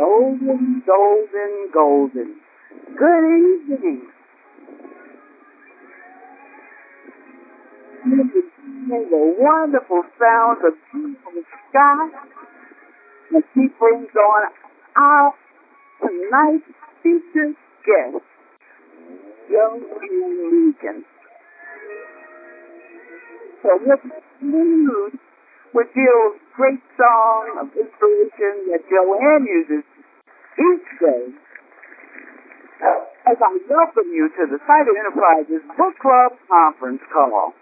Golden, golden, golden. Good evening. You hear the wonderful sounds of beautiful sky, and she brings on our tonight's featured guest, Joe Meekins. So let's conclude with Jill's great song of inspiration that Joanne uses each day as I welcome you to the Cider Enterprises Book Club Conference Call.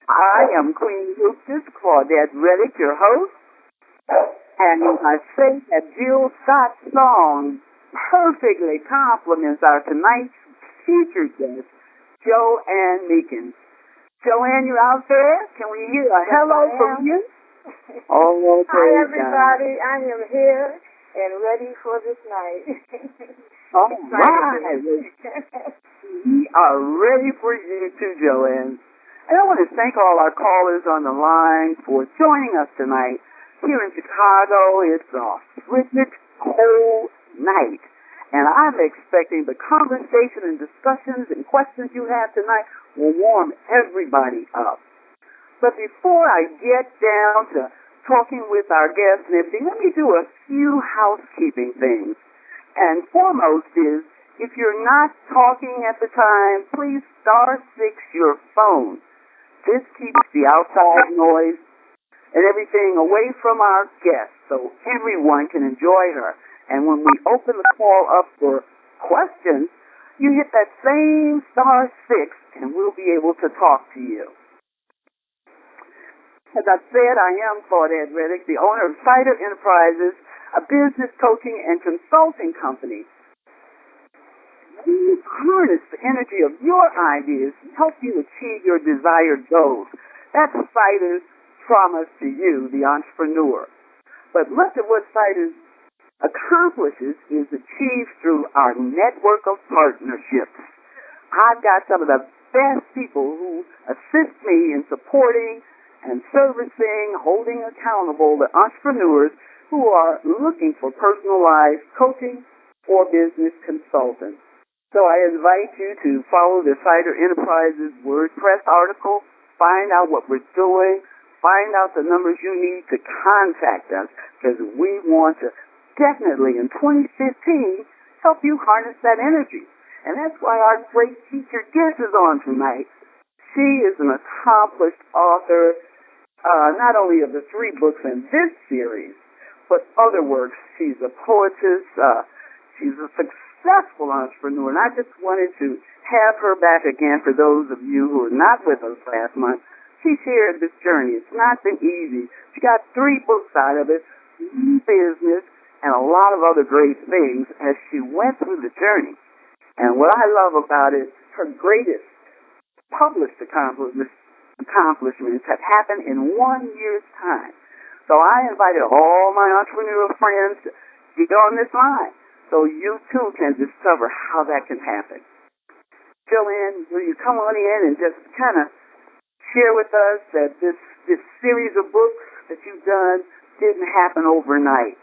I am Queen Hostess Claudette Redic, your host, and I say that Jill Scott's song perfectly complements our tonight's featured guest, Joanne Meekins. Joanne, you out there? Can we hear a hello from you? Oh, hi, everybody. I am here and ready for this night. All right. We are ready for you too, Joanne. And I want to thank all our callers on the line for joining us tonight. Here in Chicago, it's a frigid, cold night. And I'm expecting the conversation and discussions and questions you have tonight will warm everybody up. But before I get down to talking with our guests and everything, let me do a few housekeeping things. And foremost is, if you're not talking at the time, please *6 your phone. This keeps the outside noise and everything away from our guests so everyone can enjoy her. And when we open the call up for questions, you hit that same *6 and we'll be able to talk to you. As I said, I am Claudette Redic, the owner of Cider Enterprises, a business coaching and consulting company. We harness the energy of your ideas to help you achieve your desired goals. That's Cider's promise to you, the entrepreneur. But much of what Cider accomplishes is achieved through our network of partnerships. I've got some of the best people who assist me in supporting and servicing, holding accountable the entrepreneurs who are looking for personalized coaching or business consultants. So I invite you to follow the Cider Enterprises WordPress article, find out what we're doing, find out the numbers you need to contact us, because we want to definitely in 2015 help you harness that energy. And that's why our great featured guest is on tonight. She is an accomplished author, not only of the 3 books in this series, but other works. She's a poetess. She's a successful entrepreneur. And I just wanted to have her back again for those of you who were not with us last month. She shared this journey. It's not been easy. She got 3 books out of it, business, and a lot of other great things as she went through the journey. And what I love about it, her greatest published accomplishments have happened in 1 year's time. So I invited all my entrepreneurial friends to get on this line so you too can discover how that can happen. Joanne, will you come on in and just kind of share with us that this series of books that you've done didn't happen overnight?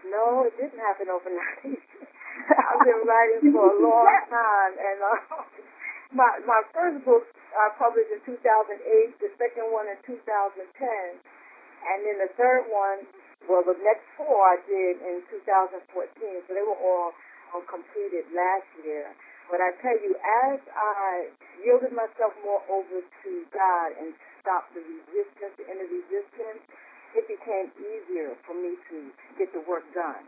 No, it didn't happen overnight. I've been writing for a long time, and my first book I published in 2008, the second one in 2010, and then the third one, well, the next 4 I did in 2014, so they were all completed last year. But I tell you, as I yielded myself more over to God and stopped the resistance, the inner resistance, it became easier for me to get the work done.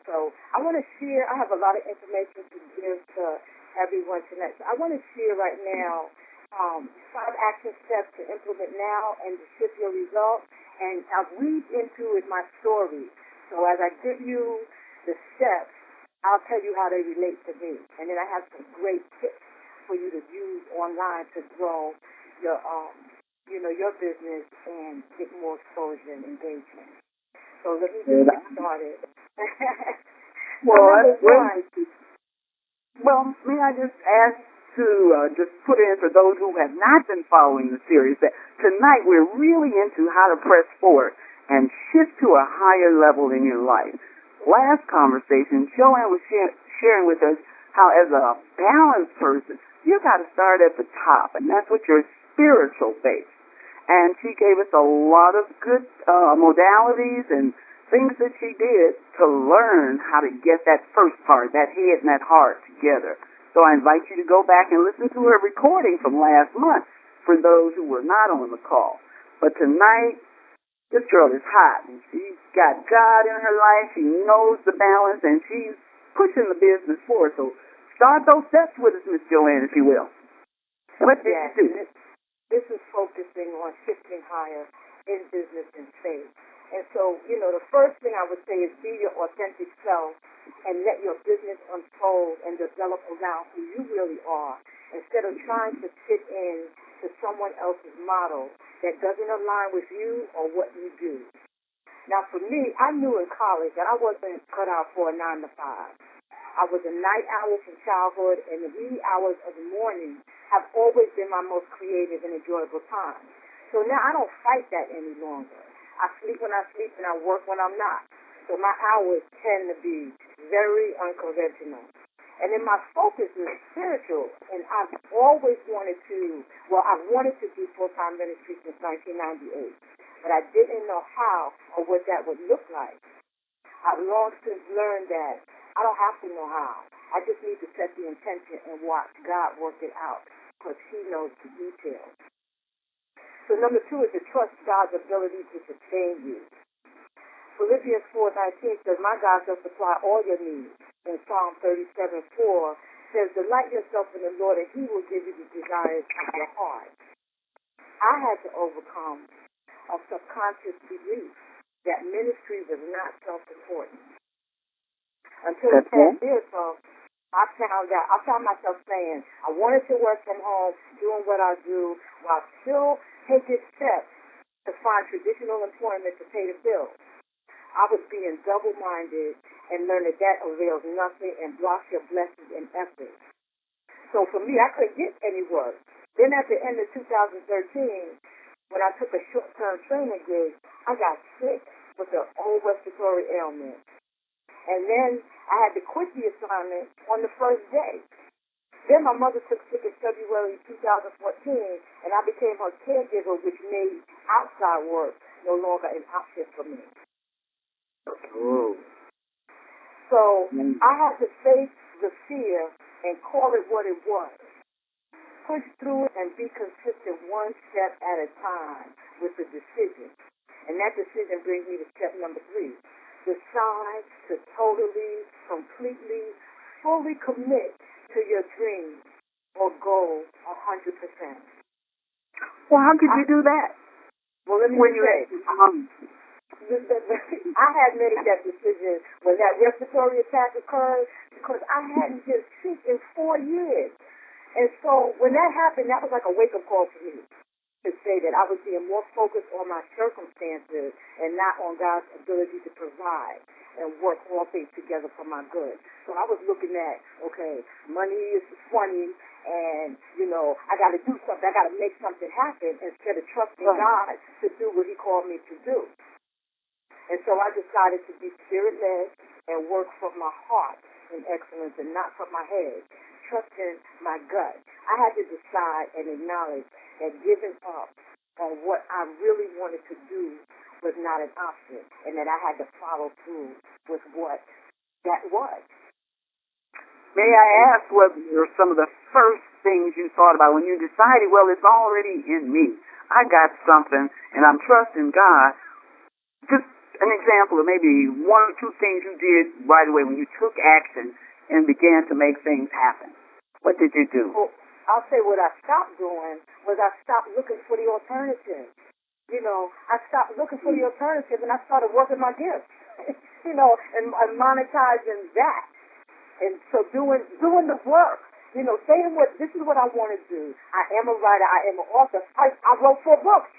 So I want to share, I have a lot of information to give to everyone tonight. So I want to share right now 5 action steps to implement now and to shift your results. And I'll read into it my story. So as I give you the steps, I'll tell you how they relate to me. And then I have some great tips for you to use online to grow your your business and get more exposure and engagement. So let me just get started. Well, may I just ask to just put in for those who have not been following the series that tonight we're really into how to press forward. and shift to a higher level in your life. Last conversation, Joanne was sharing with us how as a balanced person, you got to start at the top, and that's with your spiritual base. And she gave us a lot of good modalities and things that she did to learn how to get that first part, that head and that heart together. So I invite you to go back and listen to her recording from last month for those who were not on the call. But tonight, this girl is hot, and she's got God in her life. She knows the balance, and she's pushing the business forward. So start those steps with us, Miss Joanne, if you will. What did you do? This is focusing on shifting higher in business and faith. And so, the first thing I would say is be your authentic self and let your business unfold and develop around who you really are instead of trying to fit in to someone else's model that doesn't align with you or what you do. Now, for me, I knew in college that I wasn't cut out for a 9 to 5. I was a night owl from childhood, and the wee hours of the morning have always been my most creative and enjoyable time. So now I don't fight that any longer. I sleep when I sleep, and I work when I'm not. So my hours tend to be very unconventional. And then my focus is spiritual, and I've always wanted to, I've wanted to do full-time ministry since 1998, but I didn't know how or what that would look like. I've long since learned that I don't have to know how. I just need to set the intention and watch God work it out, because He knows the details. So number 2 is to trust God's ability to sustain you. Philippians 4:19 says, my God shall supply all your needs. And Psalm 37:4 says, delight yourself in the Lord, and He will give you the desires of your heart. I had to overcome a subconscious belief that ministry was not self-important. Until the past year or so, I found myself saying, I wanted to work from home, doing what I do, while still taking steps to find traditional employment to pay the bills. I was being double-minded and learned that avails nothing and blocks your blessings and efforts. So for me, I couldn't get any work. Then at the end of 2013, when I took a short-term training gig, I got sick with an old respiratory ailment. And then I had to quit the assignment on the first day. Then my mother took sick in February 2014, and I became her caregiver, which made outside work no longer an option for me. Oh. So I had to face the fear and call it what it was. Push through it and be consistent one step at a time with the decision. And that decision brings me to step number 3. Decide to totally, completely, fully commit to your dream or goal 100%. Well, how could you do that? Well, let me say, I had made that decision when that respiratory attack occurred because I hadn't been sick in 4 years. And so when that happened, that was like a wake-up call for me to say that I was being more focused on my circumstances and not on God's ability to provide and work all things together for my good. So I was looking at, okay, money is funny, and, I got to do something. I got to make something happen instead of trusting God to do what He called me to do. And so I decided to be spirit-led and work from my heart in excellence and not from my head, trusting my gut. I had to decide and acknowledge that giving up on what I really wanted to do was not an option, and that I had to follow through with what that was. May I ask what were some of the first things you thought about when you decided, well, it's already in me. I got something, and I'm trusting God. Just an example of maybe 1 or 2 things you did right away when you took action and began to make things happen. What did you do? Well, I'll say what I stopped doing was I stopped looking for the alternative. I stopped looking for the alternative, and I started working my gifts, and monetizing that. And so doing the work, saying this is what I want to do. I am a writer. I am an author. I wrote 4 books.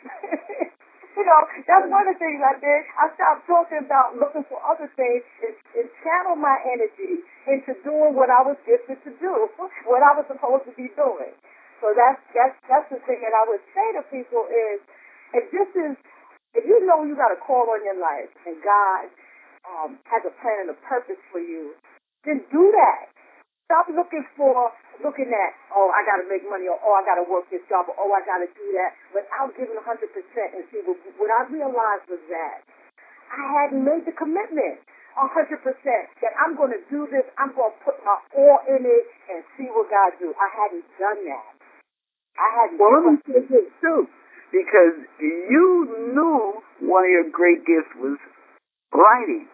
That's one of the things I did. I stopped talking about looking for other things and channel my energy into doing what I was gifted to do, what I was supposed to be doing. So that's the thing that I would say to people is, if this is If you know you got a call on your life and God has a plan and a purpose for you, then do that. Stop looking at, oh, I got to make money, or oh, I got to work this job, or oh, I got to do that, without giving 100%. And see, what I realized was that I hadn't made the commitment 100% that I'm going to do this, I'm going to put my all in it and see what God do. I hadn't done that. I hadn't done it too, because you knew one of your great gifts was writing.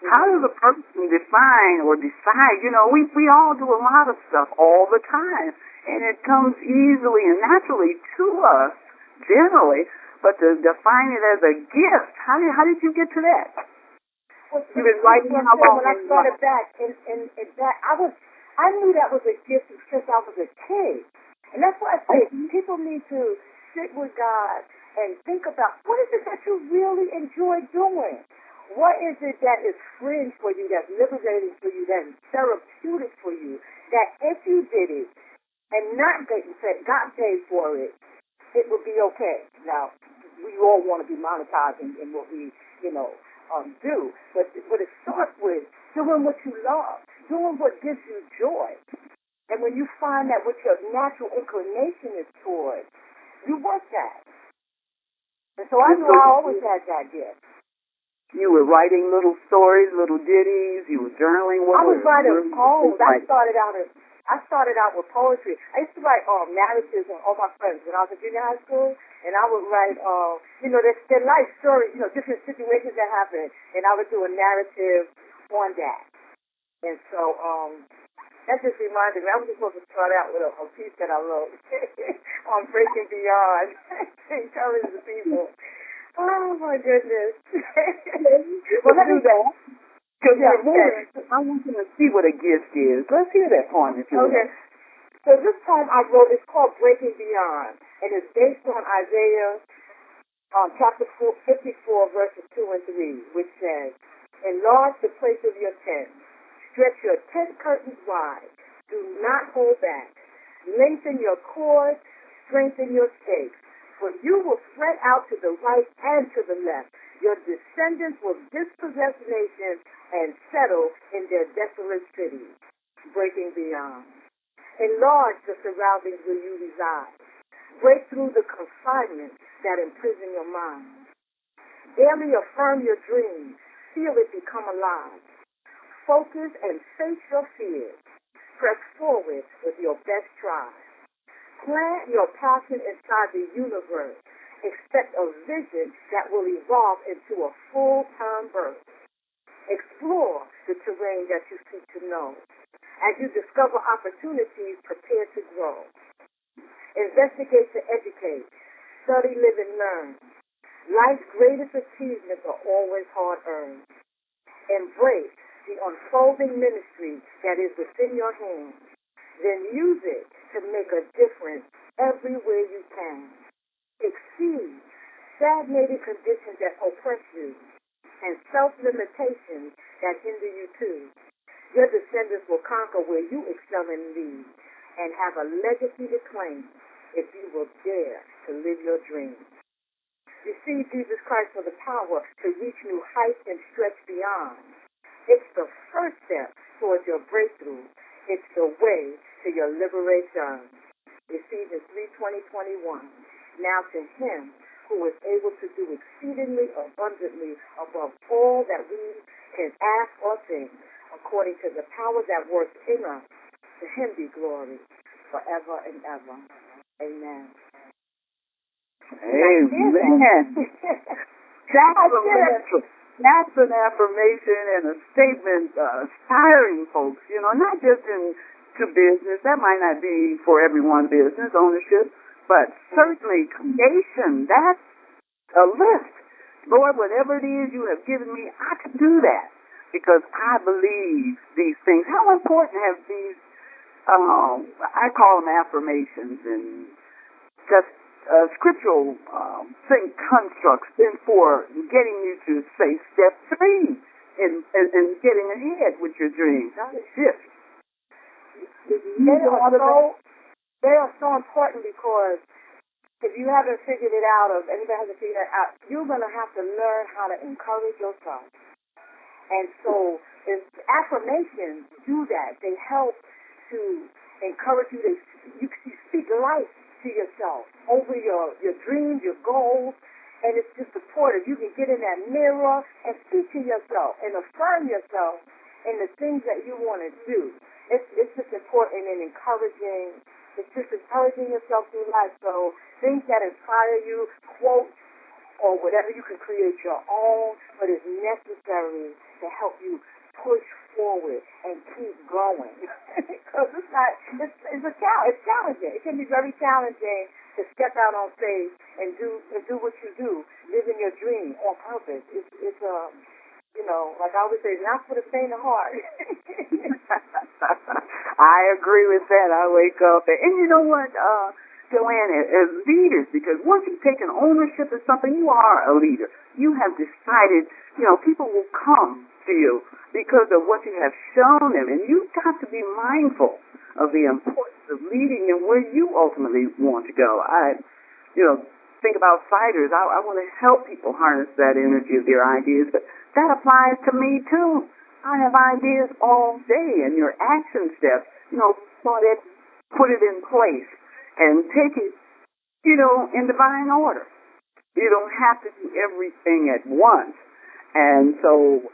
How does a person define or decide? You know, we all do a lot of stuff all the time, and it comes easily and naturally to us, generally, but to define it as a gift, how did you get to that? Well, You've been writing how long? When I started back, and that I knew that was a gift since I was a kid. And that's why I say people need to sit with God and think about, what is it that you really enjoy doing? What is it that is freeing for you, that's liberating for you, that is therapeutic for you, that if you did it and not God paid for it, it would be okay. Now, we all want to be monetized in what we, do, but it starts with doing what you love, doing what gives you joy. And when you find that what your natural inclination is towards, you work that. And so I knew I always had that gift. You were writing little stories, little ditties. You were journaling. I was writing poems. I started out with poetry. I used to write narratives on all my friends when I was in junior high school, and I would write, their life stories, different situations that happened, and I would do a narrative on that. And so that just reminded me. I was just supposed to start out with a piece that I wrote on Breaking Beyond to encourage the people. Oh, my goodness. Well, let's do that. Because I want you to see what a gift is. Let's hear that poem that you wrote. Okay. So this poem I wrote is called Breaking Beyond, and it's based on Isaiah chapter 54, verses 2 and 3, which says, enlarge the place of your tent. Stretch your tent curtains wide. Do not hold back. Lengthen your cords. Strengthen your stakes. For you will spread out to the right and to the left. Your descendants will dispossess nations and settle in their desolate cities. Breaking beyond. Enlarge the surroundings where you reside. Break through the confinement that imprison your mind. Daily affirm your dreams. Feel it become alive. Focus and face your fears. Press forward with your best try. Plant your passion inside the universe. Expect a vision that will evolve into a full-term birth. Explore the terrain that you seek to know. As you discover opportunities, prepare to grow. Investigate to educate. Study, live, and learn. Life's greatest achievements are always hard-earned. Embrace the unfolding ministry that is within your hands. Then use it to make a difference everywhere you can. Exceed stagnated conditions that oppress you and self-limitations that hinder you too. Your descendants will conquer where you excel and lead and have a legacy to claim if you will dare to live your dreams. Receive Jesus Christ for the power to reach new heights and stretch beyond. It's the first step towards your breakthrough. It's the way to your liberation. Ephesians 3:20-21. Now to him who is able to do exceedingly abundantly above all that we can ask or think, according to the power that works in us. To him be glory forever and ever. Amen. Amen. That's an affirmation and a statement inspiring folks, not just into business. That might not be for everyone, business ownership, but certainly creation. That's a list. Lord, whatever it is you have given me, I can do that because I believe these things. How important have these, I call them affirmations and just scriptural constructs been for getting you to say step 3 in getting ahead with your dreams? How to shift. They are so important because if you haven't figured it out, or anybody hasn't figured it out, you're going to have to learn how to encourage yourself. And so if affirmations do that. They help to encourage you. You speak life to yourself over your dreams, your goals, and it's just supportive. You can get in that mirror and speak to yourself and affirm yourself in the things that you want to do. It's just important in encouraging. It's just encouraging yourself through life. So things that inspire you, quotes, or whatever, you can create your own, but it's necessary to help you push forward and keep going. Because it's challenging. It can be very challenging to step out on stage and do what you do, living your dream on purpose. It's like I always say, not for the faint of heart. I agree with that. I wake up and you know what, Joanne, as leaders, because once you've taken ownership of something, you are a leader. You have decided, people will come to you because of what you have shown them, and you've got to be mindful of the importance of leading and where you ultimately want to go. I think about fighters. I want to help people harness that energy of their ideas, but that applies to me too. I have ideas all day, and your action steps, Claudette, put it in place and take it, in divine order. You don't have to do everything at once. And so,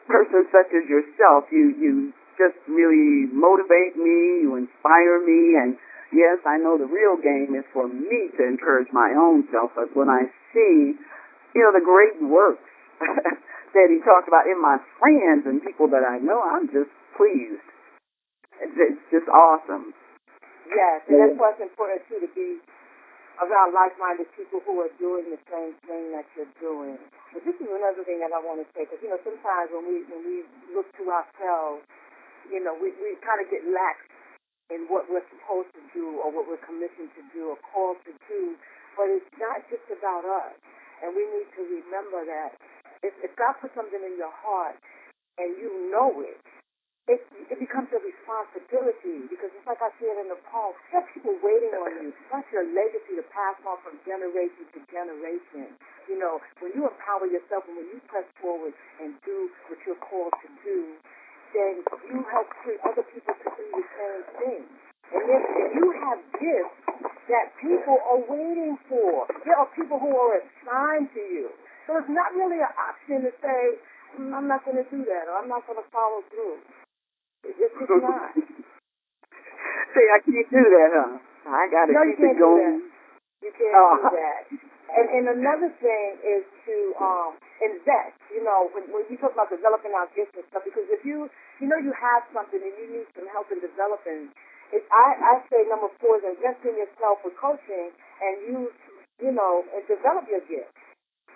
persons such as yourself, you just really motivate me, you inspire me, and yes, I know the real game is for me to encourage my own self, but when I see, the great works that he talked about in my friends and people that I know, I'm just pleased. It's just awesome. Yes, and that's why it's important, too, to be around like-minded people who are doing the same thing that you're doing. But this is another thing that I want to say, because, sometimes when we look to ourselves, we kind of get lax in what we're supposed to do or what we're commissioned to do or called to do. But it's not just about us. And we need to remember that if God puts something in your heart and you know it, it becomes a responsibility, because it's like I said in the poem, there are people waiting on you. That's your legacy to pass on from generation to generation. When you empower yourself and when you press forward and do what you're called to do, then you help other people to do the same thing. And then you have gifts that people are waiting for. There are people who are assigned to you. So it's not really an option to say, I'm not going to do that, or I'm not going to follow through. It's just not. See, I can't do that, huh? I got to keep it going. You can't do that. And another thing is to invest. When you talk about developing our gifts and stuff, because if you have something and you need some help in developing, I say number 4 is invest in yourself with coaching and and develop your gifts.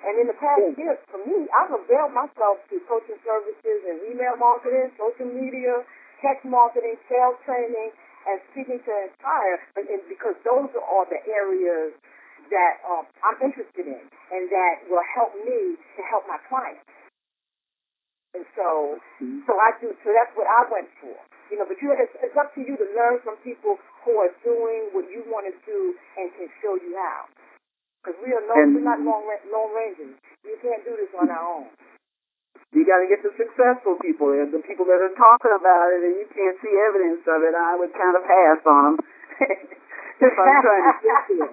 And in the past years, for me, I've availed myself to coaching services and email marketing, social media, text marketing, sales training, and speaking to inspire, because those are the areas that I'm interested in and that will help me to help my clients. And so I do. So that's what I went for. But it's up to you to learn from people who are doing what you want to do and can show you how. Because we're not long rangers. You can't do this on our own. You got to get the successful people, the people that are talking about it, and you can't see evidence of it. I would kind of pass on them if I'm trying to get to them.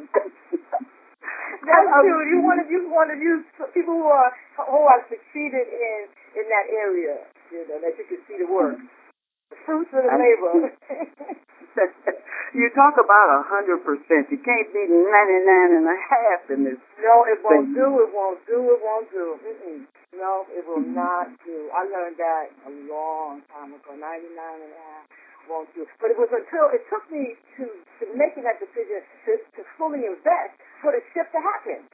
That's true. You want to use people who are succeeded in that area, that you can see the work, the fruits of the labor. You talk about 100%. You can't be 99.5 in this. No, it won't do. It won't do. It won't do. No, it will not do. I learned that a long time ago. 99.5 won't do. But it was until it took me to making that decision to fully invest for the shift to happen.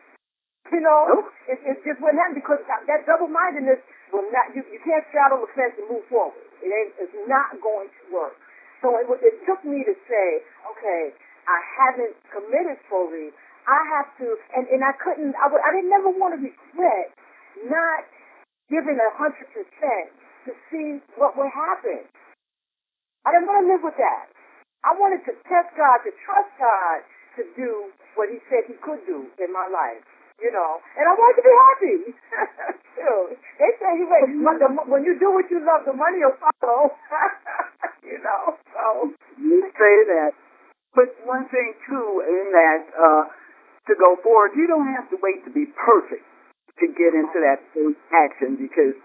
It just wouldn't happen, because that double-mindedness will not. You can't straddle the fence and move forward. It's not going to work. So it took me to say, okay, I haven't committed fully. I have to, and I couldn't. I didn't never want to regret not giving 100% to see what would happen. I didn't want to live with that. I wanted to test God, to trust God, to to do what he said he could do in my life, you know. And I want to be happy. They say when you do what you love, the money will follow. You know. So you say that. But one thing too, in that to go forward, you don't have to wait to be perfect to get into that first action, because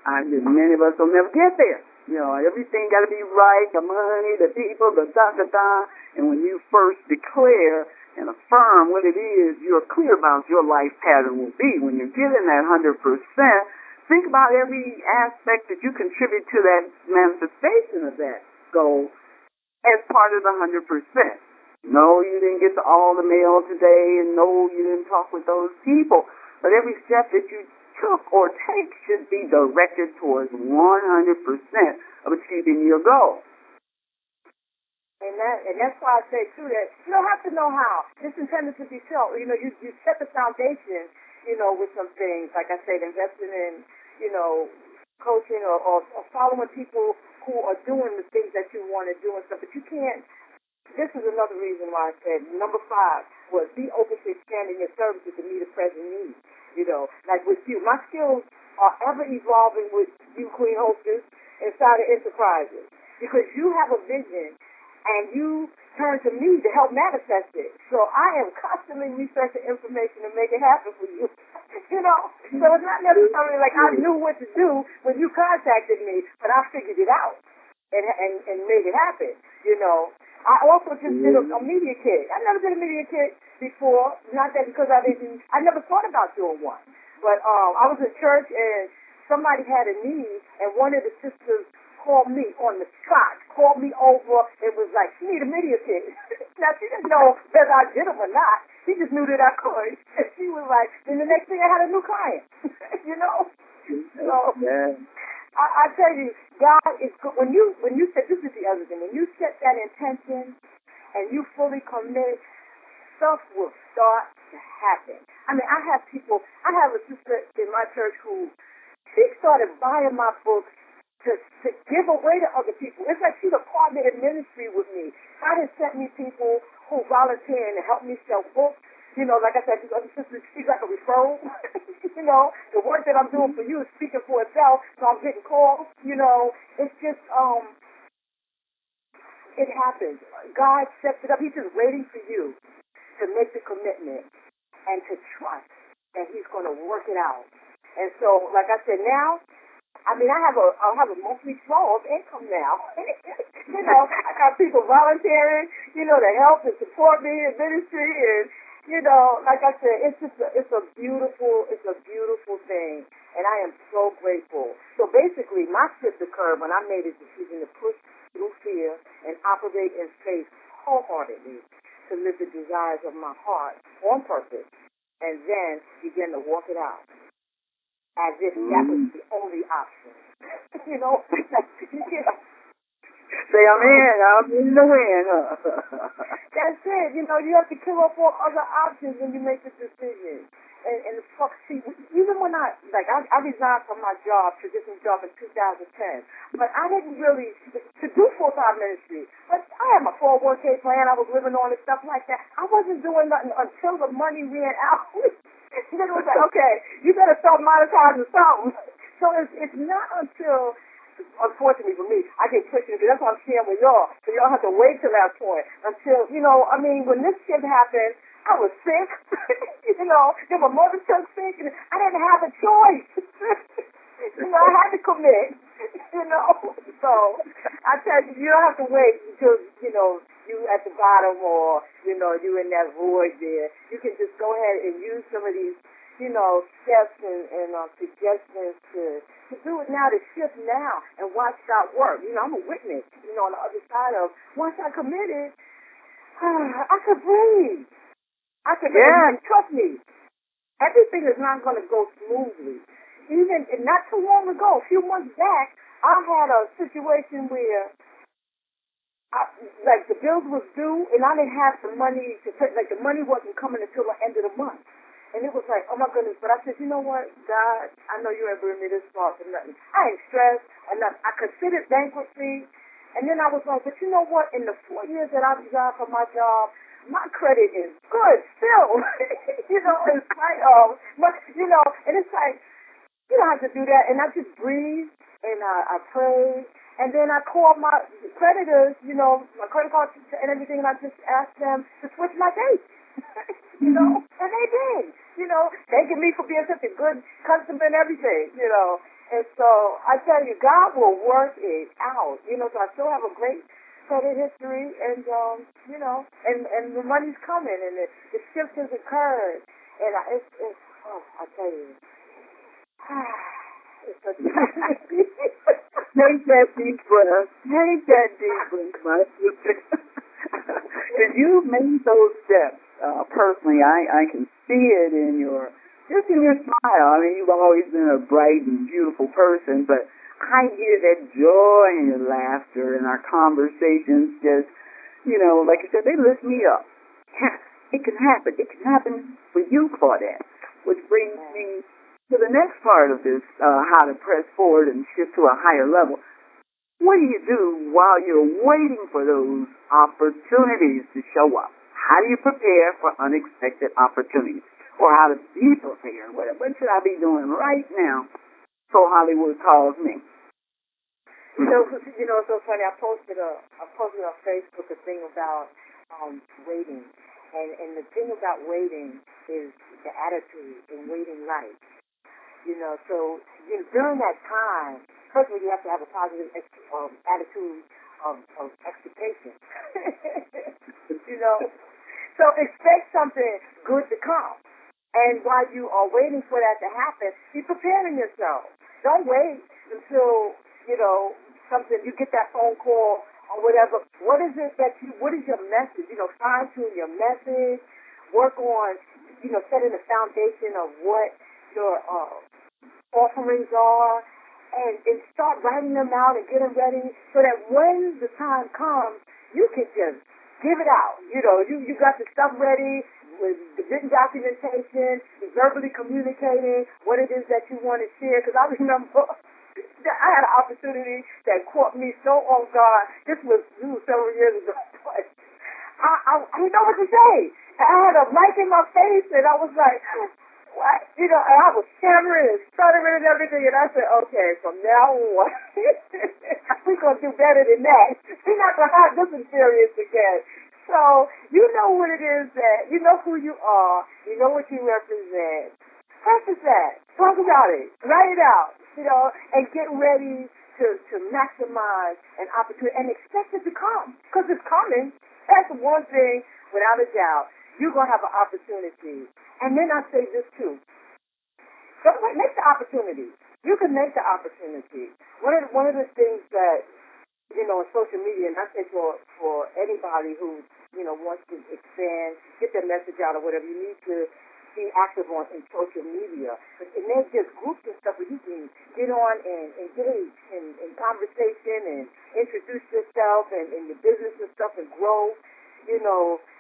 many of us will never get there. You know, everything got to be right, the money, the people, the da-da-da. And when you first declare and affirm what it is, you're clear about your life pattern will be. When you're giving that 100%, think about every aspect that you contribute to that manifestation of that goal as part of the 100%. No, you didn't get to all the mail today, and no, you didn't talk with those people. But every step that you took or take should be directed towards 100% of achieving your goal. And that's why I say, too, that you don't have to know how. It's intended to be so. You know, you set the foundation, you know, with some things, like I said, investing in, you know, coaching or following people who are doing the things that you want to do and stuff. But you can't. This is another reason why I said number 5 was be open to expanding your services to meet a present need. You know, like with you, my skills are ever evolving with you, Queen Hostess, and CiderEnterprises, because you have a vision and you turn to me to help manifest it. So I am constantly researching information to make it happen for you. You know, so it's not necessarily like I knew what to do when you contacted me, but I figured it out and made it happen. You know, I also just did a media kit. I never did a media kit before. Not that because I never thought about doing one. But I was in church and somebody had a need, and one of the sisters called me on the spot, called me over, and was like, she need a media kit. Now, she didn't know whether I did them or not. She just knew that I could. And she was like, then the next thing I had a new client. You know? So, I tell you, God is good. When you set, this is the other thing, when you set that intention and you fully commit, stuff will start to happen. I mean, I have a sister in my church who, she started buying my books to give away to other people. It's like she's a partner in ministry with me. God has sent me people who volunteer and help me sell books. You know, like I said, she's like a referral. You know, the work that I'm doing for you is speaking for itself, so I'm getting calls. You know, it's just, it happens. God sets it up. He's just waiting for you to make the commitment and to trust that He's going to work it out. And so, like I said, now, I mean, I'll have a monthly flow of income now. You know, I got people volunteering, you know, to help and support me in ministry, and you know, like I said, it's a beautiful thing, and I am so grateful. So basically, my shift occurred when I made a decision to push through fear and operate in faith wholeheartedly to live the desires of my heart on purpose, and then begin to walk it out as if that was the only option. You know, say I'm in the win. That's it. You know, you have to kill off all other options when you make the decision. And see, even when I resigned from my job, traditional job in 2010, but I didn't really, to do full-time ministry, but I had my 401k plan, I was living on and stuff like that. I wasn't doing nothing until the money ran out. And then it was like, okay, you better start monetizing something. So it's not until, unfortunately for me, I get pushing because that's what I'm sharing with y'all. So y'all have to wait till that point until, you know, I mean, when this shit happened, I was sick. You know, then my mother took sick, and I didn't have a choice. You know, I had to commit. You know, so I tell you, you don't have to wait until, you know, you at the bottom or, you know, you in that void there. You can just go ahead and use some of these, you know, steps and suggestions to do it now, to shift now and watch God work. You know, I'm a witness, you know, on the other side of, once I committed, I could breathe. I could breathe. Trust me, everything is not going to go smoothly. Even not too long ago, a few months back, I had a situation where like the bills was due and I didn't have the money to pay, like the money wasn't coming until the end of the month. And it was like, oh my goodness. But I said, you know what, God, I know you ain't bring me this far for nothing. I ain't stressed or nothing. I considered bankruptcy. And then I was like, but you know what, in the 4 years that I resigned from my job, my credit is good still, in spite of, but, and it's like, you don't have to do that. And I just breathe and I pray. And then I call my creditors, my credit card and everything, and I just ask them to switch my dates, and they did, thanking me for being such a good customer and everything, And so I tell you, God will work it out, so I still have a great credit history, and and the money's coming, and the shifts has occurred, and I tell you, it's a take that deep breath. Take that deep breath, my sister. Because you've made those steps. Personally, I can see it in your smile. I mean, you've always been a bright and beautiful person, but I hear that joy in your laughter and our conversations just, like you said, they lift me up. It can happen. It can happen for you, Claudette, which brings me to the next part of this, how to press forward and shift to a higher level. What do you do while you're waiting for those opportunities to show up? How do you prepare for unexpected opportunities? Or how to be prepared? What should I be doing right now so Hollywood calls me? It's so funny. I posted on Facebook a thing about waiting, and the thing about waiting is the attitude and waiting right. So during that time, first of all, you have to have a positive attitude of expectation. So expect something good to come, and while you are waiting for that to happen, be preparing yourself. Don't wait until something, you get that phone call or whatever. What is your message? Fine tune your message, work on, setting the foundation of what your offerings are, and start writing them out and get them ready so that when the time comes, you can just give it out. You got the stuff ready with the written documentation, verbally communicating what it is that you want to share. Because I remember I had an opportunity that caught me so off guard. This was several years ago. But I didn't know what to say. I had a mic in my face, and I was like, what? And I was stammering and stuttering and everything. And I said, okay, from now on, we're going to do better than that. We're not going to have this experience again. So you know what it is that, you know who you are, you know what you represent. Practice that. Talk about it. Write it out, and get ready to maximize an opportunity and expect it to come. Because it's coming. That's one thing, without a doubt. You're going to have an opportunity. And then I say this too. Don't make the opportunity. You can make the opportunity. One of the things that, on social media, and I say for anybody who, wants to expand, get their message out or whatever, you need to be active in social media. And there's just groups and stuff where you can get on and engage in conversation and introduce yourself and your business and stuff and grow,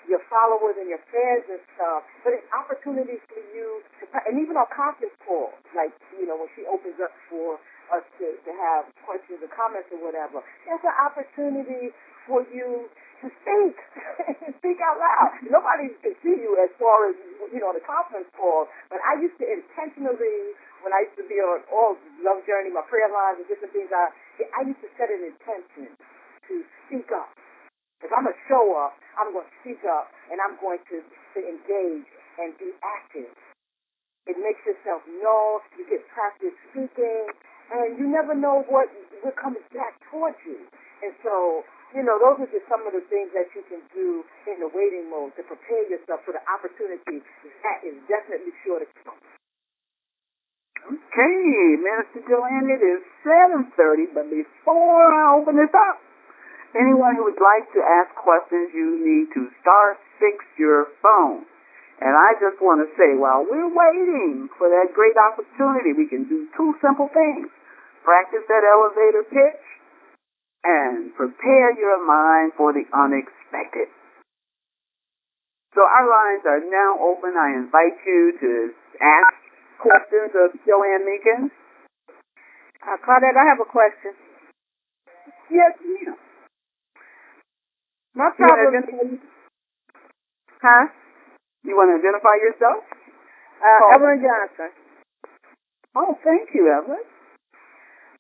your followers and your fans and stuff. But it's opportunities for you to, and even on conference calls, like, when she opens up for us to have questions or comments or whatever, that's an opportunity for you to speak, speak out loud. Nobody can see you as far as, on the conference call, but I used to intentionally, when I used to be on all Love Journey, my prayer lines and different things, I used to set an intention to speak up. If I'm going to show up, I'm going to speak up, and I'm going to engage and be active. It makes yourself known, you get practice speaking, and you never know what comes back towards you. And so, those are just some of the things that you can do in the waiting mode to prepare yourself for the opportunity that is definitely sure to come. Okay, Minister Joanne, it is 7:30, but before I open this up, anyone who would like to ask questions, you need to *6 your phone. And I just want to say, while we're waiting for that great opportunity, we can do two simple things. Practice that elevator pitch and prepare your mind for the unexpected. So our lines are now open. I invite you to ask questions of Joanne Meekins. Claudette, I have a question. Yes, ma'am. My problem Huh? You want to identify yourself? Evelyn Johnson. Oh, thank you, Evelyn.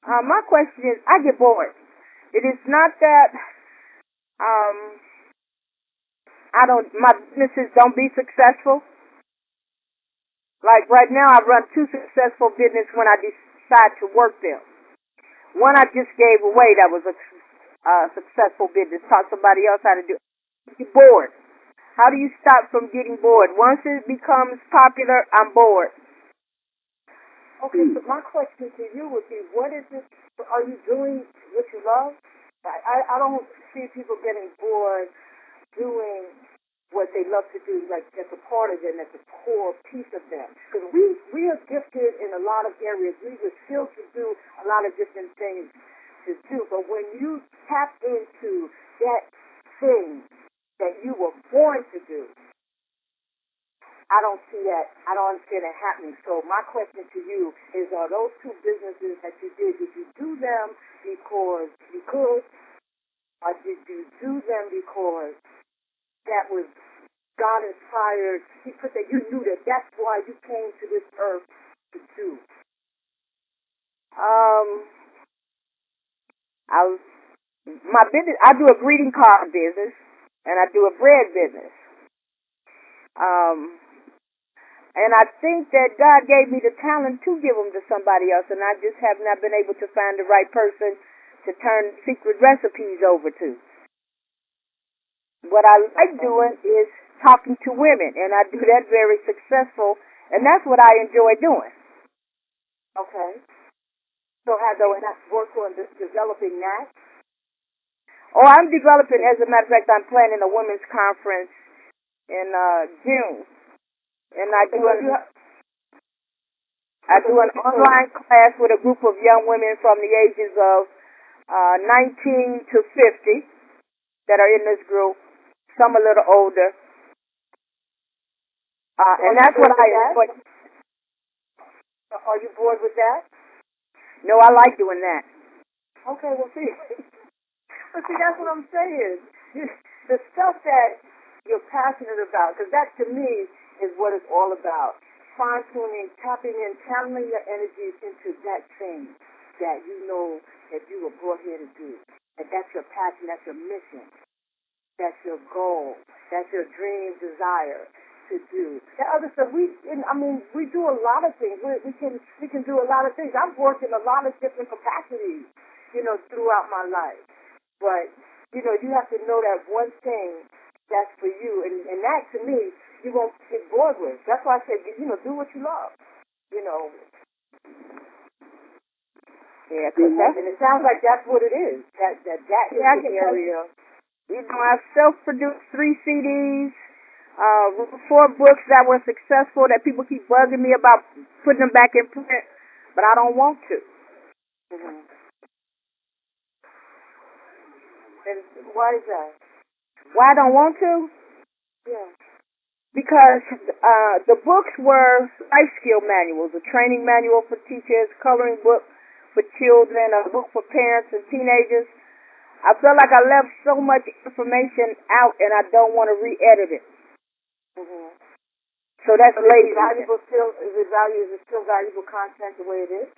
My question is, I get bored. It is not that my businesses don't be successful. Like right now, I run 2 successful businesses when I decide to work them. One I just gave away that was a successful business. Taught somebody else how to do it. You're bored. How do you stop from getting bored? Once it becomes popular, I'm bored. Okay, so my question to you would be, what is it, are you doing what you love? I don't see people getting bored doing what they love to do, like that's a part of them, that's a core piece of them. Because we are gifted in a lot of areas. We were skilled to do a lot of different things to do. But when you tap into that thing that you were born to do, I don't see that. I don't understand that happening. So my question to you is, are those 2 businesses that you did you do them because you could, or did you do them because that was God inspired? He put that, you knew that that's why you came to this earth to do. My business, I do a greeting card business, and I do a bread business. And I think that God gave me the talent to give them to somebody else, and I just have not been able to find the right person to turn secret recipes over to. What I like doing is talking to women, and I do that very successful, and that's what I enjoy doing. Okay. So have you not worked on developing that? Oh, I'm developing, as a matter of fact, I'm planning a women's conference in June. And I do an online class with a group of young women from the ages of 19 to 50 that are in this group. Some a little older. And that's what I enjoy. Are you bored with that? No, I like doing that. Okay, well, see. But see, that's what I'm saying. The stuff that you're passionate about, because that to me is what it's all about. Fine-tuning, tapping in, channeling your energies into that thing that you know that you were brought here to do. And that's your passion, that's your mission, that's your goal, that's your dream, desire to do. That other stuff, we do a lot of things. We can do a lot of things. I've worked in a lot of different capacities, throughout my life. But, you have to know that one thing that's for you. And that, to me, you won't get bored with. That's why I said, do what you love. Yeah, and it sounds like that's what it is. That is the area. I've self-produced 3 CDs, 4 books that were successful that people keep bugging me about putting them back in print, but I don't want to. Mm-hmm. And why is that? Why I don't want to? Yeah. Because the books were life skill manuals, a training manual for teachers, coloring book for children, a book for parents and teenagers. I felt like I left so much information out, and I don't want to re-edit it. Mm-hmm. So that's lazy. Is it still valuable content the way it is?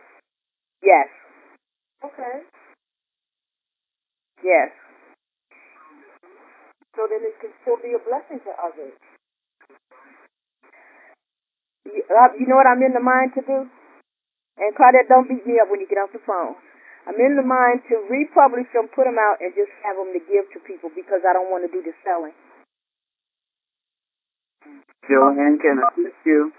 Yes. Okay. Yes. So then it can still be a blessing to others. You know what I'm in the mind to do? And Claudette, don't beat me up when you get off the phone. I'm in the mind to republish them, put them out, and just have them to give to people because I don't want to do the selling. Joanne can assist you.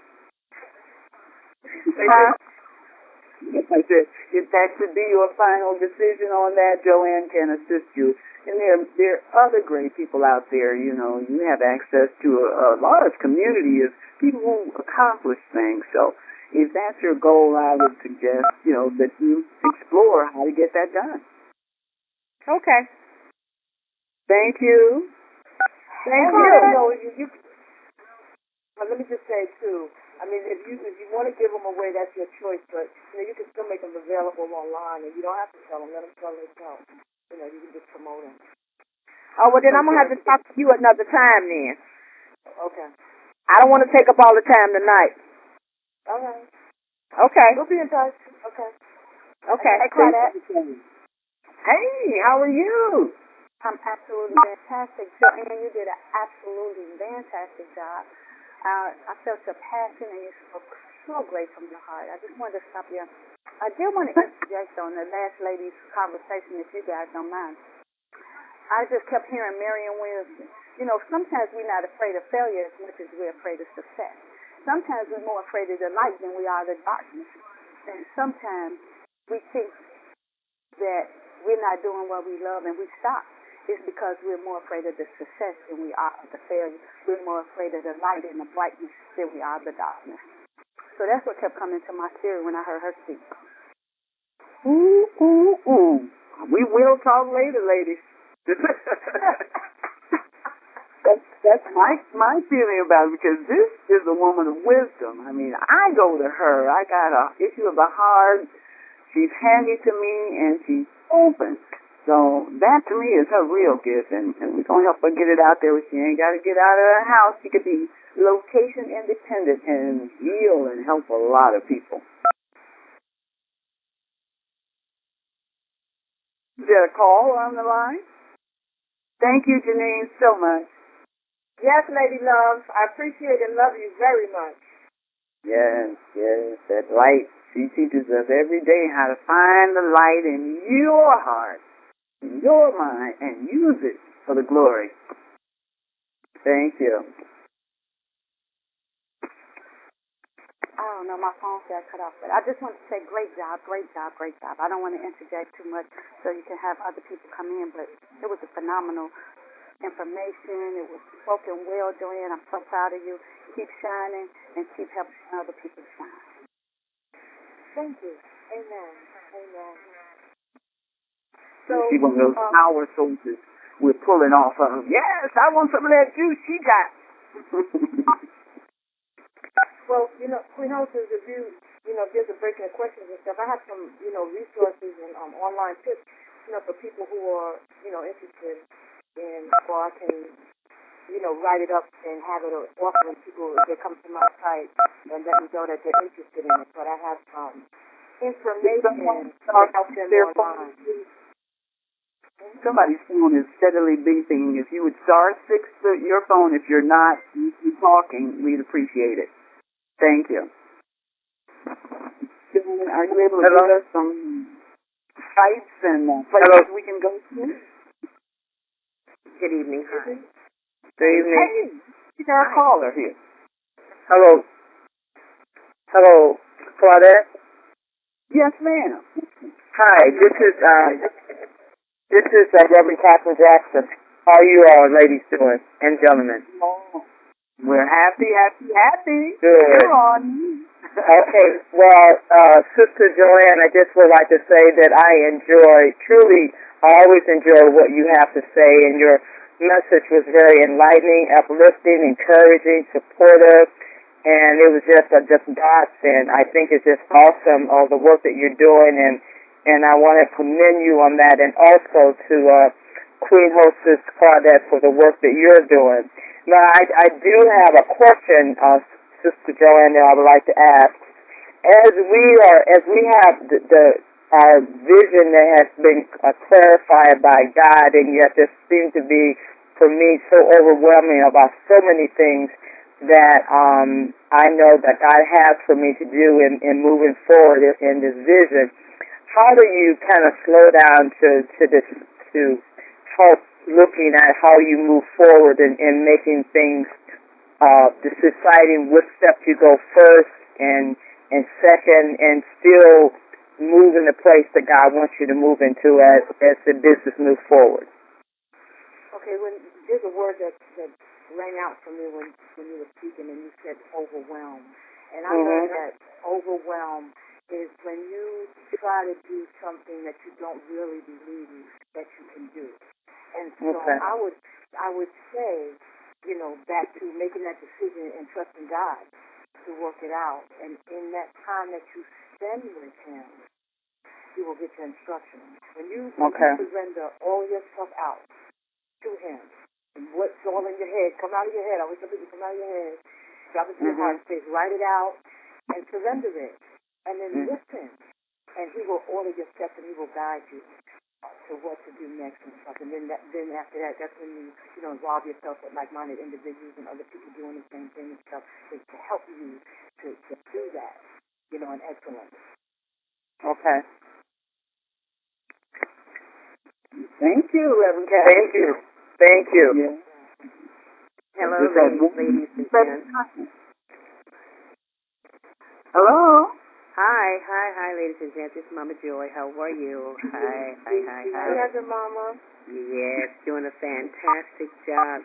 I said, if that should be your final decision on that, Joanne can assist you. And there are other great people out there, you have access to a large community of people who accomplish things. So if that's your goal, I would suggest, that you explore how to get that done. Okay. Thank you. Thank you. Let me just say, too, if you want to give them away, that's your choice, but, you can still make them available online, and you don't have to tell them. Let them tell themselves. You can just promote them. Oh, well, then I'm going to have to talk to you another time, then. Okay. I don't want to take up all the time tonight. All right. Okay. We'll be in touch. Okay. Okay. Hey, Claudette. Hey, how are you? I'm absolutely fantastic. Joanne, you did an absolutely fantastic job. I felt your passion and you spoke so great from your heart. I just wanted to stop you. I did want to interject on the last lady's conversation, if you guys don't mind. I just kept hearing Marion Williamson. You know, sometimes we're not afraid of failure as much as we're afraid of success. Sometimes we're more afraid of the light than we are the darkness. And sometimes we think that we're not doing what we love and we stop. It's because we're more afraid of the success than we are of the failure. We're more afraid of the light and the brightness than we are of the darkness. So that's what kept coming to my spirit when I heard her speak. Ooh, ooh, ooh. We will talk later, ladies. That's my feeling about it, because this is a woman of wisdom. I mean, I go to her. I got an issue of the heart. She's handy to me, and she's open. So that, to me, is her real gift, and we're going to help her get it out there. She ain't got to get out of her house. She could be location independent and heal and help a lot of people. Is there a call on the line? Thank you, Janine, so much. Yes, Lady Love. I appreciate and love you very much. Yes, that light. She teaches us every day how to find the light in your heart, in your mind, and use it for the glory. Thank you. I don't know, my phone got cut off, but I just want to say great job, great job, great job. I don't want to interject too much so you can have other people come in, but it was a phenomenal information. It was spoken well, Joanne. I'm so proud of you. Keep shining and keep helping other people shine. Thank you. Amen. Amen. So, see one of those power sources we're pulling off of. Yes, I want some of that juice she got. Well, you know, Queen Hostess, if you give the breaking of questions and stuff, I have some, resources and online tips, for people who are, interested in, or I can, write it up and have it offering people if they come to my site and let me know that they're interested in it. But I have information to help them online. Somebody's phone is steadily beeping. If you would your phone, if you're not talking, we'd appreciate it. Thank you. Are you able to give us some sites and places we can go to? Good evening. Hi. Good evening. Hey, we got a caller here. Hello. Hello, Claudette? Yes, ma'am. Hi, this is Reverend Catherine Jackson. How are you all ladies doing, and gentlemen? Oh, we're happy. Good. You're on. Okay, well, Sister Joanne, I just would like to say that I always enjoy what you have to say, and your message was very enlightening, uplifting, encouraging, supportive, and it was just a godsend. I think it's just awesome, all the work that you're doing, and I want to commend you on that, and also to Queen Hostess Claudette for the work that you're doing. Now, I do have a question, Sister Joanne, that I would like to ask. As we have our vision that has been clarified by God, and yet there seems to be, for me, so overwhelming about so many things that I know that God has for me to do in moving forward in this vision. How do you kind of slow down to help looking at how you move forward in making things, deciding which step you go first and second, and still move in the place that God wants you to move into as the business moves forward? Okay, there's a word that rang out for me when you were speaking, and you said overwhelm. And I learned that overwhelm is when you try to do something that you don't really believe that you can do. And so I would say, back to making that decision and trusting God to work it out. And in that time that you spend with Him, you will get your instruction. When you surrender all yourself out to Him, what's all in your head. Come out of your head. I wish somebody would come out of your head. Drop it to your heart space. Write it out and surrender it. And then listen. And he will order your steps and he will guide you to what to do next and stuff. And then after that, that's when you know, involve yourself with like-minded individuals and other people doing the same thing and stuff to help you to do that, you know, in excellence. Okay. Thank you, Reverend Kathy. Thank you. Thank you. Yeah. Hello, ladies and gents. Hello. Hi, ladies and gents. It's Mama Joy. How are you? Hi. Hello, Mama. Yes, doing a fantastic job.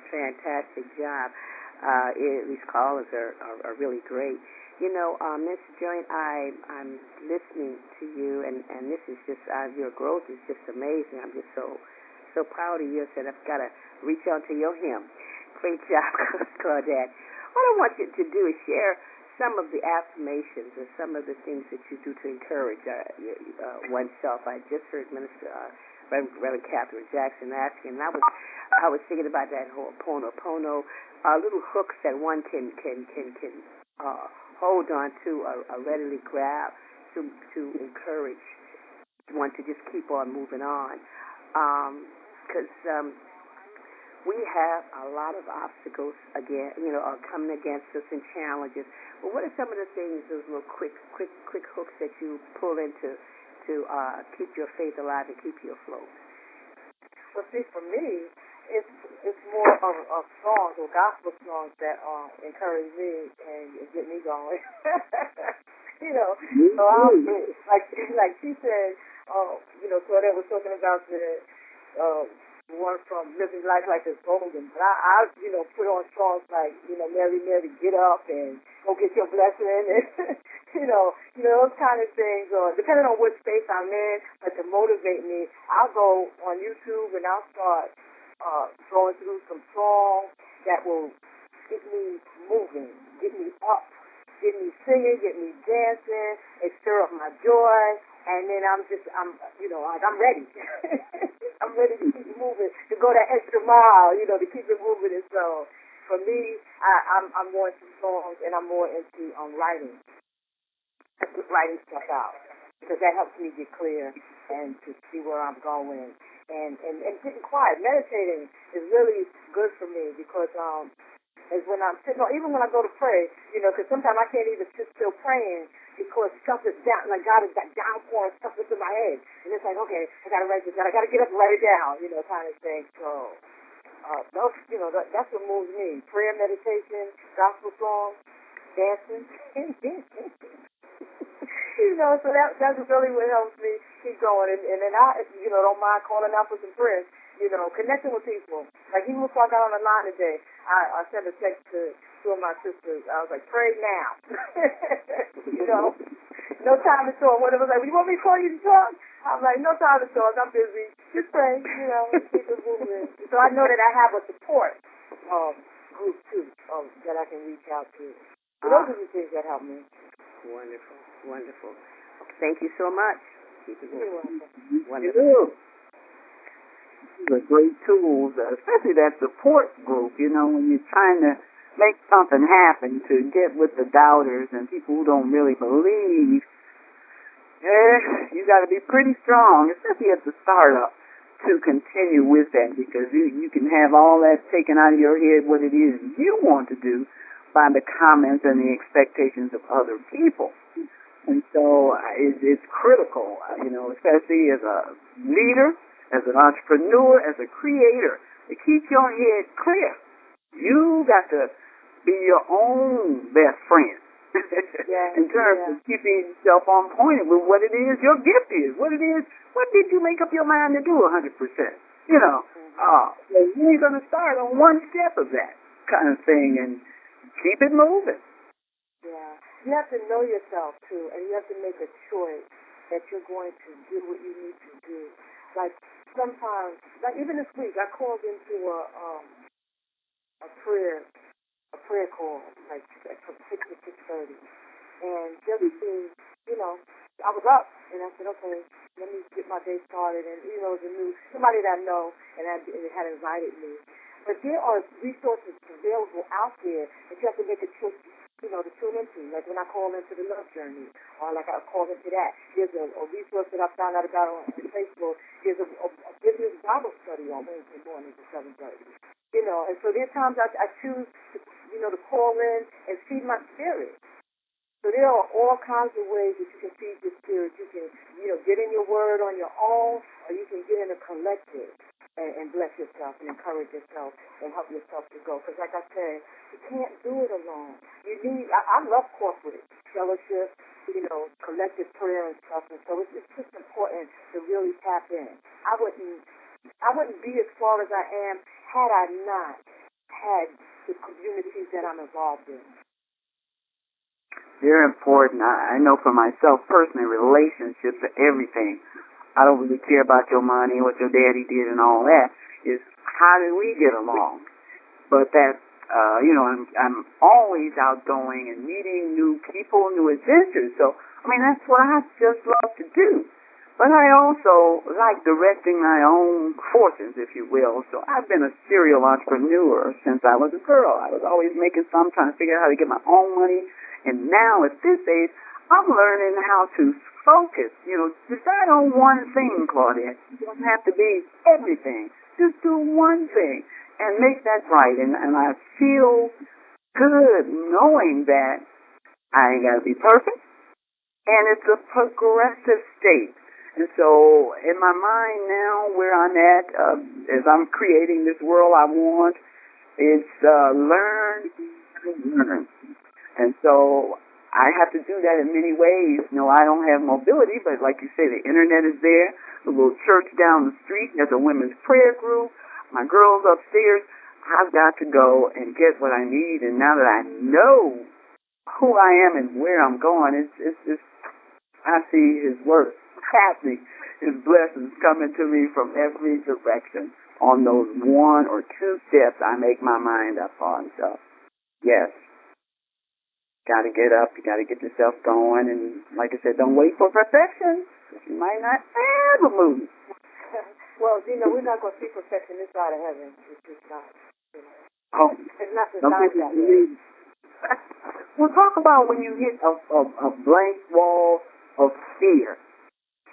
These callers are really great. You know, Miss Joy, I'm listening to you, and this is just your growth is just amazing. I'm just so proud of you. I said I've got to reach out to your him. Great job, Claudette. What I want you to do is share some of the affirmations and some of the things that you do to encourage oneself. I just heard Minister Reverend Catherine Jackson asking, and I was thinking about that whole pono, little hooks that one can hold on to or readily grab to encourage one to just keep on moving on. Because we have a lot of obstacles are coming against us and challenges. But what are some of the things, those little quick hooks that you pull into to keep your faith alive and keep you afloat? Well, see, for me, it's more of songs or gospel songs that encourage me and get me going. You know, so I'm like she said, Claudette was talking about the one from Living Life Like It's Golden. But I put on songs like, Mary, Mary, get up and go get your blessing. And, those kind of things. Or depending on what space I'm in, but to motivate me, I'll go on YouTube and I'll start going through some songs that will get me moving, get me up, get me singing, get me dancing, and stir up my joy. And then I'm ready. I'm ready to keep moving, to go that extra mile, to keep it moving. And so, for me, I'm more into songs, and I'm more into writing stuff out, because that helps me get clear and to see where I'm going. And getting quiet, meditating is really good for me, because is when I'm sitting, or even when I go to pray, because sometimes I can't even sit still praying because stuff is down, like God is downpouring stuff into my head. And it's like, okay, I got to write this down. I got to get up and write it down, kind of thing. So, that's what moves me. Prayer, meditation, gospel songs, dancing. So that's really what helps me keep going. And then I, don't mind calling out for some prayers, connecting with people. Like even before I got on the line today, I sent a text to two of my sisters. I was like, pray now. No time to talk. One of them was like, well, you want me to call you to talk? I'm like, no time to talk. I'm busy. Just pray, keep it moving. So I know that I have a support group, too, that I can reach out to. So those are the things that help me. Wonderful. Thank you so much. You're welcome. Wonderful. These are great tools, especially that support group, when you're trying to make something happen, to get with the doubters and people who don't really believe. You got to be pretty strong, especially at the startup, to continue with that, because you can have all that taken out of your head, what it is you want to do, by the comments and the expectations of other people. And so it's critical, especially as a leader, as an entrepreneur, as a creator, to keep your head clear. You got to be your own best friend in terms of keeping yourself on point with what it is your gift is, what did you make up your mind to do 100%? So you ain't going to start on one step of that kind of thing and keep it moving. Yeah. You have to know yourself, too, and you have to make a choice that you're going to do what you need to do. Like, sometimes, like even this week, I called into a prayer call, like from 6 to 6:30. And just to, I was up, and I said, okay, let me get my day started. And, it was somebody that I know, and it had invited me. But there are resources available out there that you have to make a choice, to tune into. Like when I call into the Love Journey, or like I call into that. There's a resource that I found out about on Facebook. There's a business Bible study on Wednesday mornings at 7:30. And so there are times I choose to call in and feed my spirit. So there are all kinds of ways that you can feed your spirit. You can, get in your word on your own, or you can get in a collective and bless yourself and encourage yourself and help yourself to go. Because like I said, you can't do it alone. You need, I love corporate fellowship, collective prayer and stuff. And so it's just important to really tap in. I wouldn't be as far as I am had I not had the communities that I'm involved in. Very important. I know for myself personally, relationships are everything. I don't really care about your money, what your daddy did and all that. It's how do we get along? But that, I'm always outgoing and meeting new people, new adventures. So, that's what I just love to do. But I also like directing my own fortunes, if you will. So I've been a serial entrepreneur since I was a girl. I was always making some, trying to figure out how to get my own money. And now at this age, I'm learning how to focus, decide on one thing, Claudette. It doesn't have to be everything. Just do one thing and make that right. And I feel good knowing that I ain't got to be perfect. And it's a progressive state. And so in my mind now, where I'm at, as I'm creating this world I want, it's learn. And so I have to do that in many ways. I don't have mobility, but like you say, the internet is there. The little church down the street, there's a women's prayer group. My girls upstairs. I've got to go and get what I need. And now that I know who I am and where I'm going, it's just, I see His work happening, His blessings coming to me from every direction on those one or two steps I make my mind up on. So, yes. Got to get up. You got to get yourself going. And like I said, don't wait for perfection. You might not ever move. Well, we're not going to see perfection this side of heaven. It's just not. Oh, it's not designed that way. Well, talk about when you hit a blank wall of fear.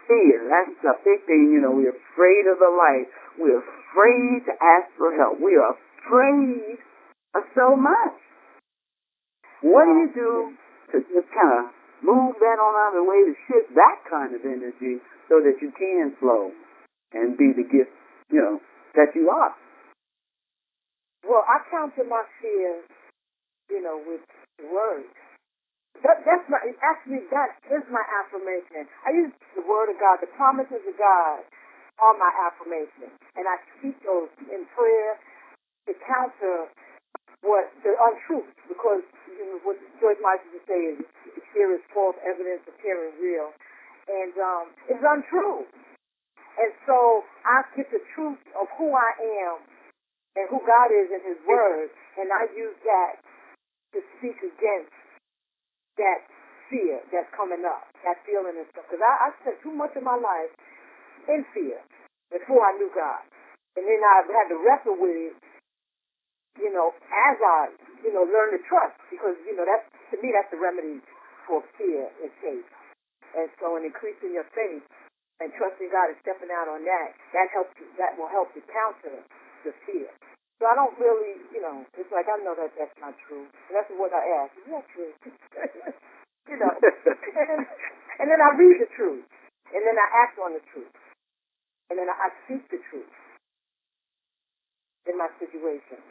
Fear, that's a big thing. We're afraid of the light. We're afraid to ask for help. We are afraid of so much. What do you do to just kind of move that on out of the way to shift that kind of energy so that you can flow and be the gift, that you are? Well, I counter my fears, with words. That is my affirmation. I use the word of God, the promises of God are my affirmation. And I speak those in prayer to counter what the untruth, because what Joyce Meyer used to say is fear is false evidence appearing real, and it's untrue. And so I get the truth of who I am and who God is in His Word, and I use that to speak against that fear that's coming up, that feeling and stuff. Because I spent too much of my life in fear before I knew God, and then I had to wrestle with it. As I, learn to trust, because, that's, to me, that's the remedy for fear and faith. And so in increasing your faith and trusting God and stepping out on that, that will help to counter the fear. So I don't really, it's like I know that that's not true. And that's what I ask. Is that true? And then I read the truth. And then I act on the truth. And then I speak the truth in my situation.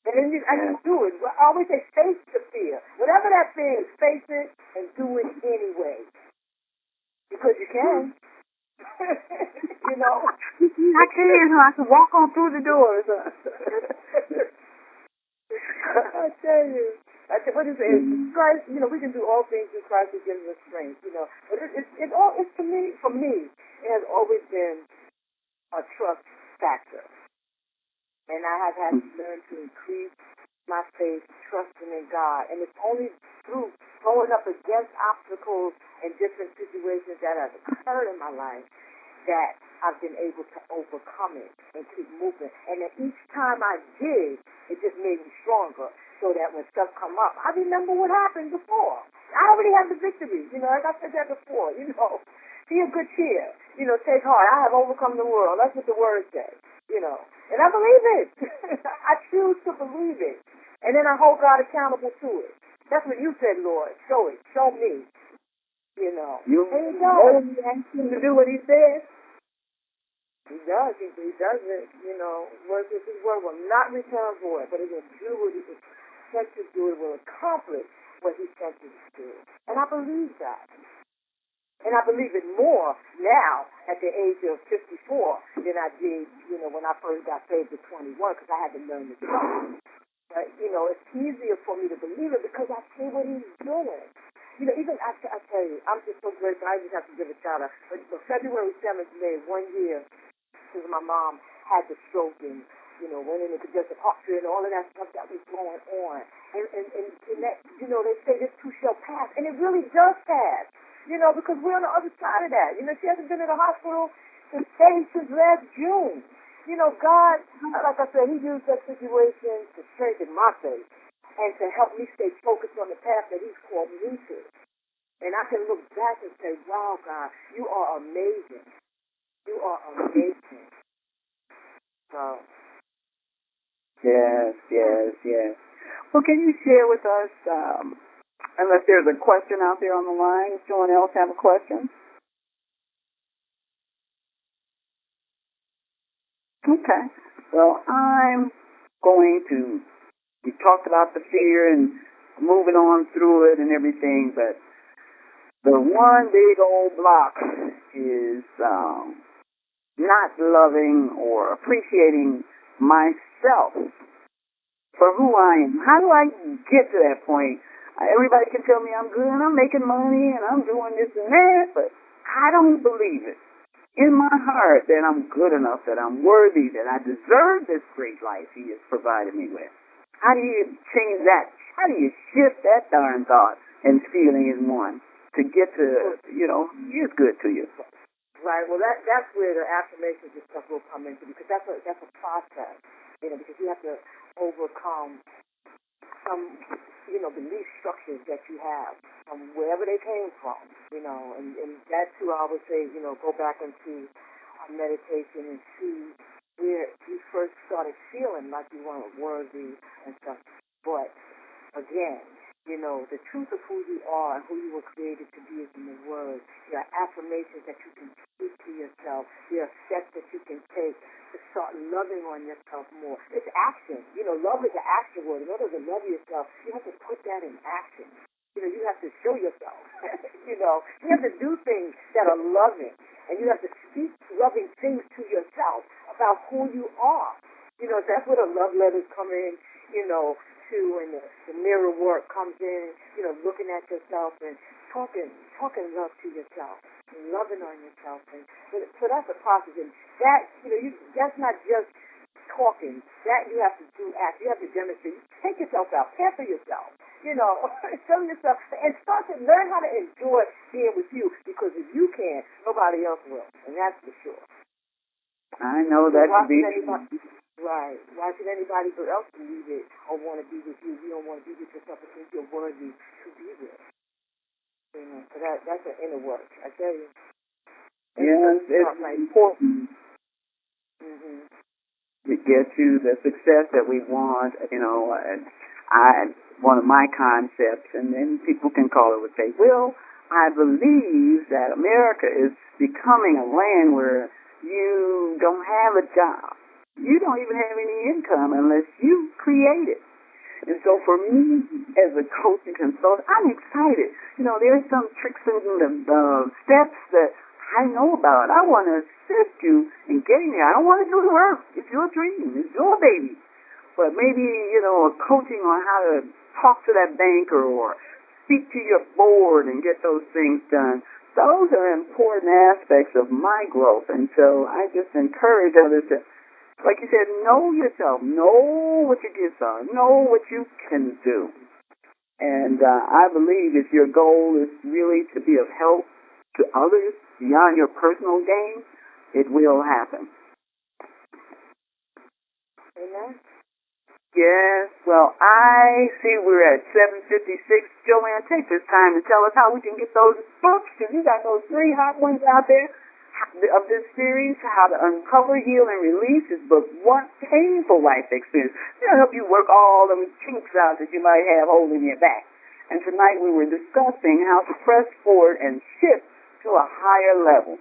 And then you do it. I always say face the fear. Whatever that fear is, face it and do it anyway. Because you can. I can. I can walk on through the doors. I tell you. What is it? Christ, we can do all things through Christ who gives us strength, But it's for me, it has always been a trust factor. And I have had to learn to increase my faith, trusting in God. And it's only through going up against obstacles and different situations that have occurred in my life that I've been able to overcome it and keep moving. And then each time I did, it just made me stronger so that when stuff come up, I remember what happened before. I already have the victory, like I said that before, Be of good cheer, take heart. I have overcome the world. That's what the word says, And I believe it. I choose to believe it. And then I hold God accountable to it. That's what you said, Lord. Show it. Show me. You asked him to do what he said. He does. He does it. His word will not return void, but it will do what it was sent to do. It will accomplish what he sent it to do. And I believe that. And I believe it more now at the age of 54 than I did, when I first got saved at 21, because I had to learn the truth. But, it's easier for me to believe it because I see what he's doing. Even I tell you, I'm just so grateful. I just have to give a shout out. But February 7th made 1 year since my mom had the stroke and, went into congestive heart failure and all of that stuff that was going on. And that, they say this too shall pass. And it really does pass, because we're on the other side of that. She hasn't been in the hospital since last June. God, like I said, he used that situation to strengthen my faith and to help me stay focused on the path that he's called me to. And I can look back and say, wow, God, you are amazing. You are amazing. So. Yes. Well, can you share with us, unless there's a question out there on the line, does someone else have a question? Okay. Well, I'm going to, we talked about the fear and moving on through it and everything, but the one big old block is not loving or appreciating myself for who I am. How do I get to that point? Everybody can tell me I'm good and I'm making money and I'm doing this and that, but I don't believe it in my heart that I'm good enough, that I'm worthy, that I deserve this great life he has provided me with. How do you change that? How do you shift that darn thought and feeling in one to get to, he is good to you? Right. Well, that's where the affirmations and stuff will come into, because that's a process, because you have to overcome some, belief structures that you have from wherever they came from, and that too, I would say, go back into meditation and see where you first started feeling like you weren't worthy and stuff. But again, the truth of who you are and who you were created to be is in the Word. There are affirmations that you can speak to yourself. There are steps that you can take to start loving on yourself more. It's action. Love is an action word. In order to love yourself, you have to put that in action. You have to show yourself. You have to do things that are loving. And you have to speak loving things to yourself about who you are. That's where the love letters come in, too, and the mirror work comes in, looking at yourself and talking love to yourself and loving on yourself. And so that's a process. And that, that's not just talking. That you have to do act. You have to demonstrate. Take yourself out. Care for yourself. Show yourself. And start to learn how to enjoy being with you, because if you can, nobody else will. And that's for sure. I know that to be right. Why should anybody else believe it or want to be with you? You don't want to be with yourself because you're worthy to be with. So that's an inner work, I tell you. Yes, it's important to get to the success that we want. And one of my concepts, and then people can call it what they will, I believe that America is becoming a land where you don't have a job. You don't even have any income unless you create it. And so for me, as a coach and consultant, I'm excited. There's some tricks and the steps that I know about. I want to assist you in getting there. I don't want to do the work. It's your dream. It's your baby. But maybe, a coaching on how to talk to that banker or speak to your board and get those things done. Those are important aspects of my growth. And so I just encourage others to, like you said, know yourself, know what your gifts are, know what you can do. And I believe if your goal is really to be of help to others beyond your personal gain, it will happen. Amen. Yes, well, I see we're at 7:56. Joanne, take this time to tell us how we can get those books, because you got those 3 hot ones out there of this series, How to Uncover, Heal, and Release This Book, One Painful Life Experience. It'll help you work all them kinks out that you might have holding your back. And tonight we were discussing how to press forward and shift to a higher level.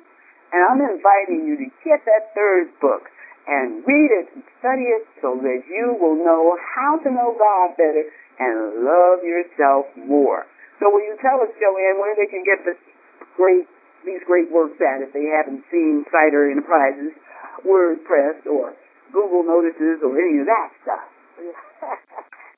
And I'm inviting you to get that 3rd book and read it and study it so that you will know how to know God better and love yourself more. So will you tell us, Joanne, where they can get these great works at if they haven't seen Cider Enterprises, WordPress, or Google Notices, or any of that stuff?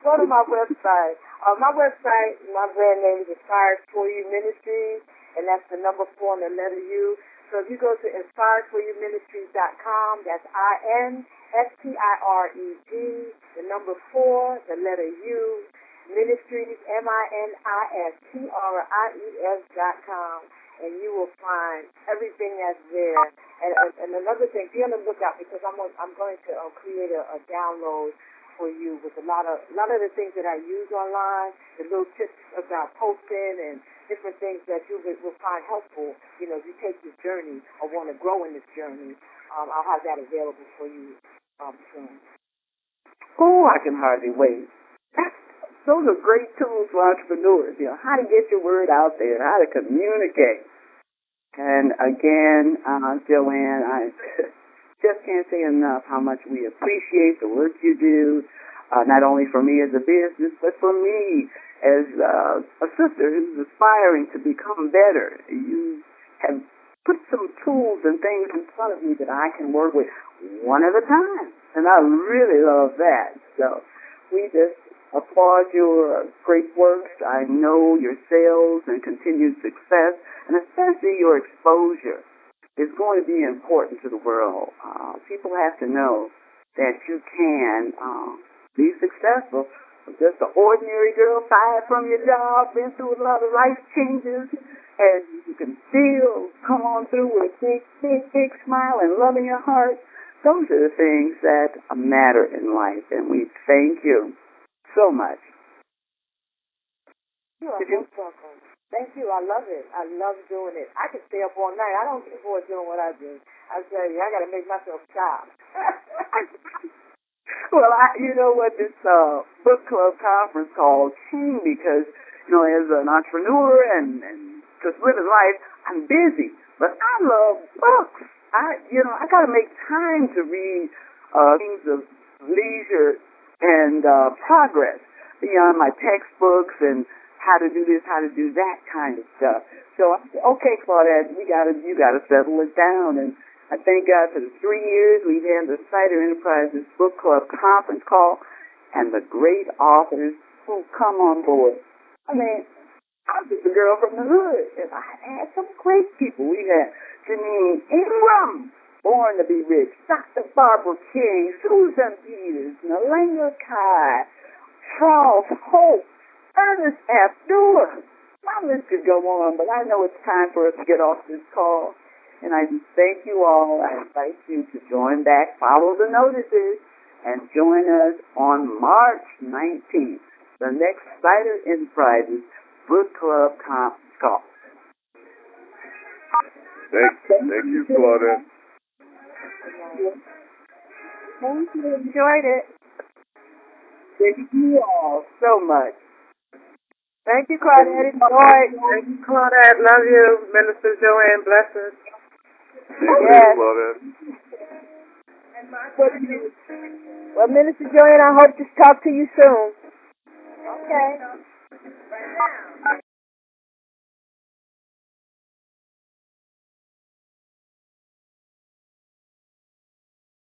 Go to my website. My website, my brand name is Inspired For You Ministries, and that's the number 4 and the letter U. So if you go to inspiredforyouministries.com, that's INSPIRED, the number 4, the letter U, ministries, MINISTRIES.com, and you will find everything that's there. And another thing, be on the lookout, because I'm going to create a download for you with a lot of the things that I use online, the little tips about posting and different things that you will find helpful, if you take this journey or want to grow in this journey. I'll have that available for you soon. Oh, I can hardly wait. Those are great tools for entrepreneurs, how to get your word out there, how to communicate. And again, Joanne, I just can't say enough how much we appreciate the work you do, not only for me as a business, but for me as a sister who's aspiring to become better. You have put some tools and things in front of me that I can work with one at a time, and I really love that. So we just applaud your great works. I know your sales and continued success, and especially your exposure is going to be important to the world. People have to know that you can be successful. Just an ordinary girl, fired from your job, been through a lot of life changes, and you can still come on through with a big smile and love in your heart. Those are the things that matter in life, and we thank you so much. You are most welcome. Thank you. I love it. I love doing it. I can stay up all night. I don't get bored doing what I do. I tell you, I got to make myself stop. Well, you know what, this book club conference called came because, as an entrepreneur and just living life, I'm busy. But I love books. I got to make time to read things of leisure and progress beyond my textbooks and how to do this, how to do that kind of stuff. So I said, okay, Claudette, you gotta settle it down. And I thank God for the 3 years we've had the Cider Enterprises Book Club conference call and the great authors who come on board. I mean, I'm just a girl from the hood, and I had some great people. We had Janine Ingram, Born to Be Rich, Dr. Barbara King, Susan Peters, Nalena Kai, Charles Hope, Ernest Abdullah. My list could go on, but I know it's time for us to get off this call. And I just thank you all. I invite you to join back, follow the notices, and join us on March 19th, the next Cider Enterprises Book Club conference call. Thank you, Claudette. Thank you. Enjoyed it. Thank you all so much. Thank you, Claudette. Enjoyed. Thank you, Claudette. Love you. Minister Joanne, blessings. Thank you, Yes. Claudette. Well, Minister Joanne, I hope to talk to you soon. Okay.